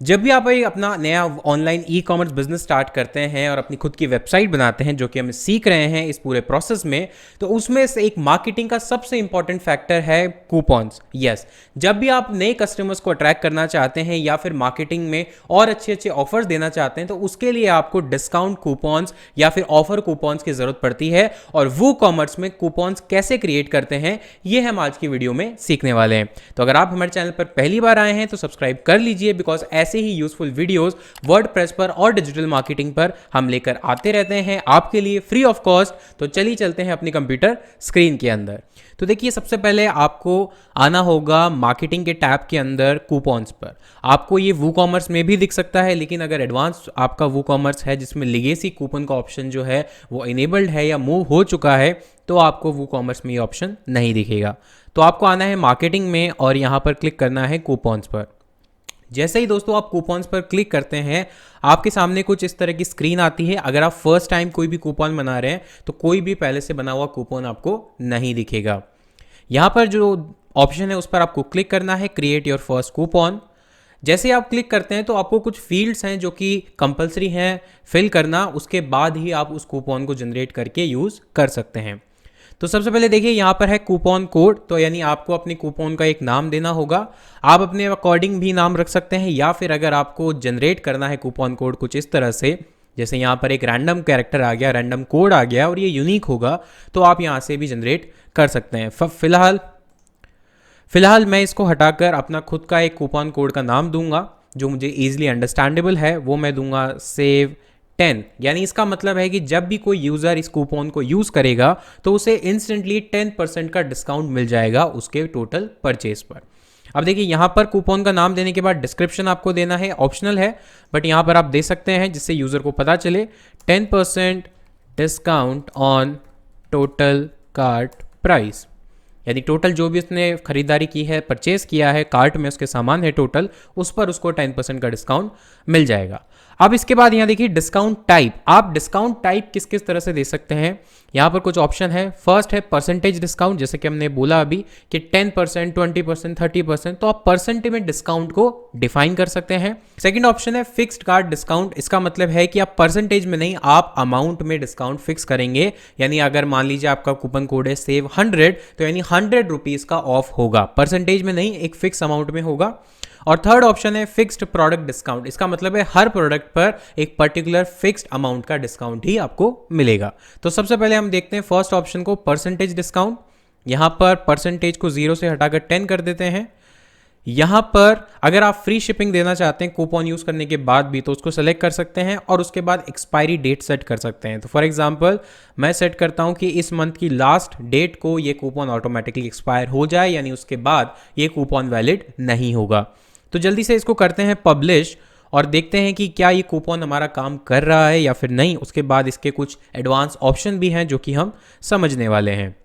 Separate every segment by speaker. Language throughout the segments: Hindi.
Speaker 1: जब भी आप एक अपना नया online e commerce business start करते हैं और अपनी खुद की वेबसाइट बनाते हैं, जो कि हम सीख रहे हैं इस पूरे प्रोसेस में, तो उसमें से एक मार्केटिंग का सबसे इंपॉर्टेंट फैक्टर है कूपन्स। यस, जब भी आप नए कस्टमर्स को अट्रैक्ट करना चाहते हैं या फिर मार्केटिंग में और अच्छे अच्छे ऑफर्स देना चाहते हैं, तो उसके लिए आपको डिस्काउंट कूपन्स या फिर ऑफर कूपन्स की जरूरत पड़ती है। और वो कॉमर्स में कूपन्स कैसे क्रिएट करते हैं, ये हम आज की वीडियो में सीखने वाले हैं। तो अगर आप हमारे चैनल पर पहली बार आए हैं तो सब्सक्राइब कर लीजिए, बिकॉज ऐसे ही यूजफुल वीडियोस वर्डप्रेस पर और डिजिटल मार्केटिंग पर हम लेकर आते रहते हैं आपके लिए फ्री ऑफ कॉस्ट। तो चलिए चलते हैं अपनी कंप्यूटर स्क्रीन के अंदर। तो देखिए, सबसे पहले आपको आना होगा मार्केटिंग के टैब के अंदर कूपन्स पर। आपको ये वू कॉमर्स में भी दिख सकता है, लेकिन अगर एडवांस आपका वू कॉमर्स है जिसमें लेगेसी कूपन का ऑप्शन जो है वो इनेबल्ड है या मूव हो चुका है, तो आपको वू कॉमर्स में ये ऑप्शन नहीं दिखेगा। तो आपको आना है मार्केटिंग में और यहाँ पर क्लिक करना है कूपन्स पर। जैसे ही दोस्तों आप कूपन्स पर क्लिक करते हैं, आपके सामने कुछ इस तरह की स्क्रीन आती है। अगर आप फर्स्ट टाइम कोई भी कूपन बना रहे हैं तो कोई भी पहले से बना हुआ कूपन आपको नहीं दिखेगा। यहाँ पर जो ऑप्शन है उस पर आपको क्लिक करना है, क्रिएट योर फर्स्ट कूपन। जैसे ही आप क्लिक करते हैं तो आपको कुछ फील्ड्स हैं जो कि कंपलसरी हैं फिल करना, उसके बाद ही आप उस कूपन को जनरेट करके यूज़ कर सकते हैं। तो सबसे पहले देखिए, यहाँ पर है कूपन कोड। तो यानी आपको अपने कूपन का एक नाम देना होगा। आप अपने अकॉर्डिंग भी नाम रख सकते हैं, या फिर अगर आपको जनरेट करना है कूपन कोड कुछ इस तरह से, जैसे यहाँ पर एक रैंडम कैरेक्टर आ गया, रैंडम कोड आ गया और ये यूनिक होगा, तो आप यहाँ से भी जनरेट कर सकते हैं। फिलहाल मैं इसको हटाकर अपना खुद का एक कूपन कोड का नाम दूंगा जो मुझे ईजिली अंडरस्टैंडेबल है। वो मैं दूंगा सेव 10। यानी इसका मतलब है कि जब भी कोई यूज़र इस कूपन को यूज़ करेगा तो उसे इंस्टेंटली 10% का डिस्काउंट मिल जाएगा उसके टोटल परचेज पर। अब देखिए, यहाँ पर कूपन का नाम देने के बाद डिस्क्रिप्शन आपको देना है, ऑप्शनल है, बट यहाँ पर आप दे सकते हैं जिससे यूज़र को पता चले 10% discount on total cart price. यानी टोटल जो भी उसने खरीदारी की है, परचेज किया है, कार्ट में उसके सामान है टोटल, उस पर उसको 10% का डिस्काउंट मिल जाएगा। अब इसके बाद यहाँ देखिए डिस्काउंट टाइप। आप डिस्काउंट टाइप किस किस तरह से दे सकते हैं, यहाँ पर कुछ ऑप्शन है। फर्स्ट है परसेंटेज डिस्काउंट, जैसे कि हमने बोला अभी कि 10%, 20%, 30%, तो आप परसेंटेज में डिस्काउंट को डिफाइन कर सकते हैं। सेकंड ऑप्शन है फिक्स्ड कार्ड डिस्काउंट। इसका मतलब है कि आप परसेंटेज में नहीं, आप अमाउंट में डिस्काउंट फिक्स करेंगे। यानी अगर मान लीजिए आपका कूपन कोड है सेव 100, तो यानी 100 रुपीज़ का ऑफ होगा, परसेंटेज में नहीं, एक फिक्स अमाउंट में होगा। और थर्ड ऑप्शन है फिक्स्ड प्रोडक्ट डिस्काउंट। इसका मतलब है हर प्रोडक्ट पर एक पर्टिकुलर फिक्स्ड अमाउंट का डिस्काउंट ही आपको मिलेगा। तो सबसे पहले हम देखते हैं फर्स्ट ऑप्शन को, परसेंटेज डिस्काउंट। यहां पर परसेंटेज को 0 से हटाकर 10 कर देते हैं। यहां पर अगर आप फ्री शिपिंग देना चाहते हैं कूपन यूज करने के बाद भी, तो उसको सेलेक्ट कर सकते हैं और उसके बाद एक्सपायरी डेट सेट कर सकते हैं। तो फॉर एग्जांपल मैं सेट करता हूं कि इस मंथ की लास्ट डेट को ये कूपन ऑटोमेटिकली एक्सपायर हो जाए, यानी उसके बाद ये कूपन वैलिड नहीं होगा। तो जल्दी से इसको करते हैं पब्लिश और देखते हैं कि क्या ये कूपन हमारा काम कर रहा है या फिर नहीं। उसके बाद इसके कुछ एडवांस ऑप्शन भी हैं जो कि हम समझने वाले हैं।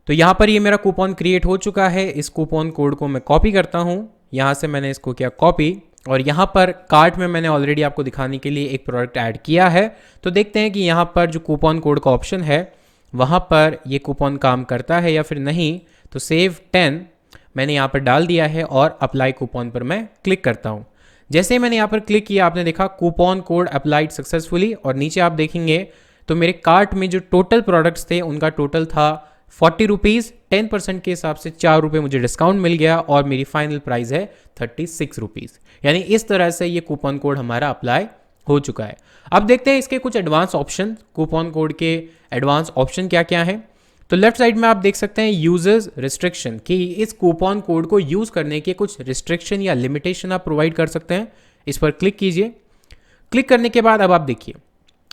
Speaker 1: तो यहाँ पर ये मेरा कूपन क्रिएट हो चुका है। इस कूपन कोड को मैं कॉपी करता हूँ, यहाँ से मैंने इसको किया कॉपी और यहाँ पर कार्ट में मैंने ऑलरेडी आपको दिखाने के लिए एक प्रोडक्ट ऐड किया है। तो देखते हैं कि यहाँ पर जो कूपन कोड का ऑप्शन है वहाँ पर ये कूपन काम करता है या फिर नहीं। तो सेव 10 मैंने यहाँ पर डाल दिया है और अप्लाई कूपन पर मैं क्लिक करता हूँ। जैसे ही मैंने यहाँ पर क्लिक किया, आपने देखा कूपन कोड अप्लाइड सक्सेसफुली, और नीचे आप देखेंगे तो मेरे कार्ट में जो टोटल प्रोडक्ट्स थे उनका टोटल था 40 रुपीज़। 10% के हिसाब से 4 रुपये मुझे डिस्काउंट मिल गया और मेरी फाइनल प्राइस है 36 रुपीज़। यानी इस तरह से ये कूपन कोड हमारा अप्लाई हो चुका है। अब देखते हैं इसके कुछ एडवांस ऑप्शन, कूपन कोड के एडवांस ऑप्शन क्या क्या हैं। तो लेफ्ट साइड में आप देख सकते हैं यूजर्स रिस्ट्रिक्शन, कि इस कूपन कोड को यूज करने के कुछ रिस्ट्रिक्शन या लिमिटेशन आप प्रोवाइड कर सकते हैं। इस पर क्लिक कीजिए। क्लिक करने के बाद अब आप देखिए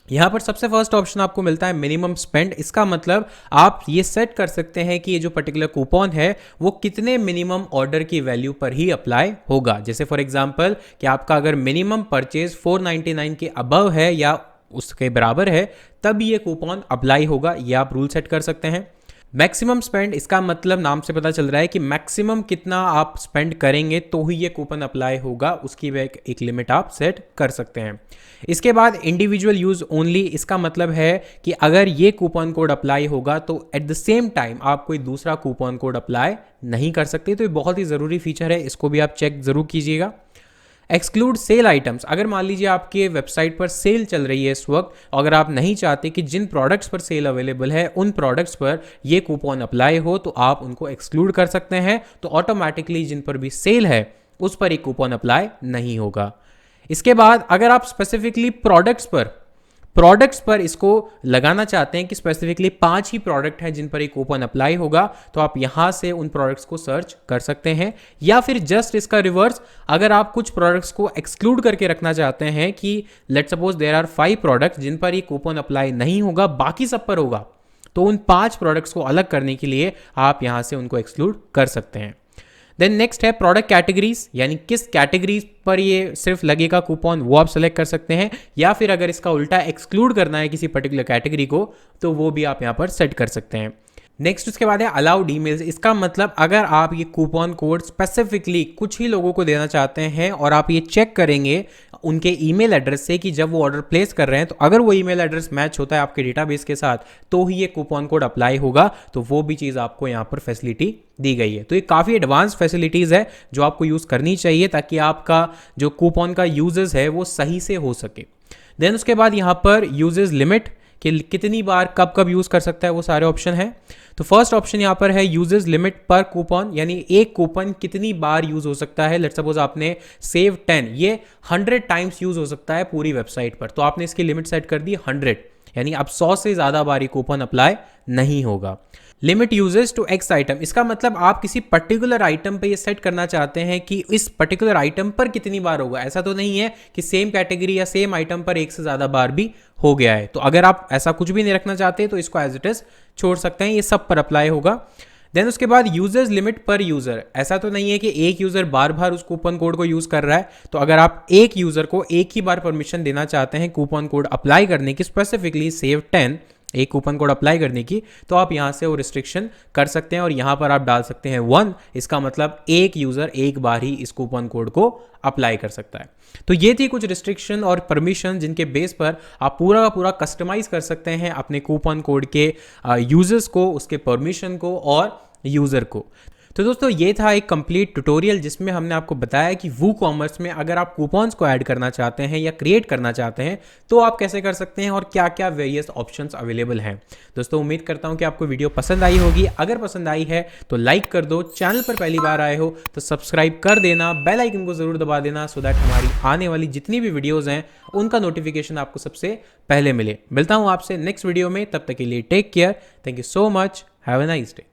Speaker 1: यहाँ पर सबसे फर्स्ट ऑप्शन आपको मिलता है मिनिमम स्पेंड। इसका मतलब आप ये सेट कर सकते हैं कि ये जो पर्टिकुलर कूपन है वो कितने मिनिमम ऑर्डर की वैल्यू पर ही अप्लाई होगा। जैसे फॉर एग्जांपल कि आपका अगर मिनिमम परचेज 499 के अबव है या उसके बराबर है, तब ये कूपन अप्लाई होगा। ये आप रूल सेट कर सकते हैं। मैक्सिमम स्पेंड, इसका मतलब नाम से पता चल रहा है कि मैक्सिमम कितना आप स्पेंड करेंगे तो ही ये कूपन अप्लाई होगा, उसकी एक लिमिट आप सेट कर सकते हैं। इसके बाद इंडिविजुअल यूज ओनली, इसका मतलब है कि अगर ये कूपन कोड अप्लाई होगा तो एट द सेम टाइम आप कोई दूसरा कूपन कोड अप्लाई नहीं कर सकते। तो ये बहुत ही ज़रूरी फीचर है, इसको भी आप चेक ज़रूर कीजिएगा। एक्सक्लूड सेल आइटम्स, अगर मान लीजिए आपके वेबसाइट पर सेल चल रही है इस वक्त, अगर आप नहीं चाहते कि जिन प्रोडक्ट्स पर सेल अवेलेबल है उन प्रोडक्ट्स पर ये कूपन अप्लाई हो, तो आप उनको एक्सक्लूड कर सकते हैं। तो ऑटोमेटिकली जिन पर भी सेल है उस पर एक कूपन अप्लाई नहीं होगा। इसके बाद अगर आप स्पेसिफिकली प्रोडक्ट्स पर इसको लगाना चाहते हैं कि स्पेसिफिकली 5 ही प्रोडक्ट हैं जिन पर एक कूपन अप्लाई होगा, तो आप यहां से उन प्रोडक्ट्स को सर्च कर सकते हैं। या फिर जस्ट इसका रिवर्स, अगर आप कुछ प्रोडक्ट्स को एक्सक्लूड करके रखना चाहते हैं कि let's suppose there are 5 products जिन पर ये कूपन अप्लाई नहीं होगा, बाकी सब पर होगा, तो उन 5 प्रोडक्ट्स को अलग करने के लिए आप यहां से उनको एक्सक्लूड कर सकते हैं। देन नेक्स्ट है प्रोडक्ट कैटेगरीज, यानी किस कैटेगरीज पर ये सिर्फ लगेगा कूपन, वो आप सेलेक्ट कर सकते हैं। या फिर अगर इसका उल्टा एक्सक्लूड करना है किसी पर्टिकुलर कैटेगरी को, तो वो भी आप यहाँ पर सेट कर सकते हैं। नेक्स्ट उसके बाद है अलाउड ईमेल्स, इसका मतलब अगर आप ये कूपन कोड स्पेसिफिकली कुछ ही लोगों को देना चाहते हैं और आप ये चेक करेंगे उनके ईमेल एड्रेस से कि जब वो ऑर्डर प्लेस कर रहे हैं तो अगर वो ईमेल एड्रेस मैच होता है आपके डेटाबेस के साथ, तो ही ये कूपन कोड अप्लाई होगा। तो वो भी चीज़ आपको यहाँ पर फैसिलिटी दी गई है। तो ये काफ़ी एडवांस फैसिलिटीज़ है जो आपको यूज़ करनी चाहिए ताकि आपका जो कूपन का यूजेस है वो सही से हो सके। देन उसके बाद यहाँ पर यूजेस लिमिट, कि कितनी बार कब कब यूज़ कर सकता है, वो सारे ऑप्शन है। तो फर्स्ट ऑप्शन यहाँ पर है यूजेस लिमिट पर कूपन, यानी एक कूपन कितनी बार यूज़ हो सकता है। लेट्स सपोज आपने सेव 10, ये 100 टाइम्स यूज़ हो सकता है पूरी वेबसाइट पर, तो आपने इसकी लिमिट सेट कर दी 100, यानी अब 100 से ज़्यादा बार ये कूपन अप्लाई नहीं होगा। Limit uses to X item, इसका मतलब आप किसी पर्टिकुलर आइटम पे ये सेट करना चाहते हैं कि इस पर्टिकुलर आइटम पर कितनी बार होगा। ऐसा तो नहीं है कि सेम कैटेगरी या सेम आइटम पर एक से ज़्यादा बार भी हो गया है। तो अगर आप ऐसा कुछ भी नहीं रखना चाहते तो इसको एज इट इज छोड़ सकते हैं, ये सब पर अप्लाई होगा। देन उसके बाद यूजर्स लिमिट पर यूजर, ऐसा तो नहीं है कि एक यूजर बार बार उस कूपन कोड को यूज कर रहा है। तो अगर आप एक यूजर को एक ही बार परमिशन देना चाहते हैं कूपन कोड अप्लाई करने की, स्पेसिफिकली सेव 10 एक कूपन कोड अप्लाई करने की, तो आप यहां से वो रिस्ट्रिक्शन कर सकते हैं और यहां पर आप डाल सकते हैं 1, इसका मतलब एक यूजर एक बार ही इस कूपन कोड को अप्लाई कर सकता है। तो ये थी कुछ रिस्ट्रिक्शन और परमिशन जिनके बेस पर आप पूरा का पूरा कस्टमाइज कर सकते हैं अपने कूपन कोड के यूजर्स को, उसके परमिशन को और यूजर को। तो दोस्तों ये था एक कंप्लीट ट्यूटोरियल जिसमें हमने आपको बताया कि वूकॉमर्स में अगर आप कूपन्स को ऐड करना चाहते हैं या क्रिएट करना चाहते हैं तो आप कैसे कर सकते हैं और क्या क्या वेरियस ऑप्शंस अवेलेबल हैं। दोस्तों उम्मीद करता हूं कि आपको वीडियो पसंद आई होगी। अगर पसंद आई है तो लाइक कर दो, चैनल पर पहली बार आए हो तो सब्सक्राइब कर देना, बेल आइकन को जरूर दबा देना सो दैट हमारी आने वाली जितनी भी वीडियोज़ हैं उनका नोटिफिकेशन आपको सबसे पहले मिले। मिलता हूँ आपसे नेक्स्ट वीडियो में, तब तक के लिए take care, thank you so much, have a nice day.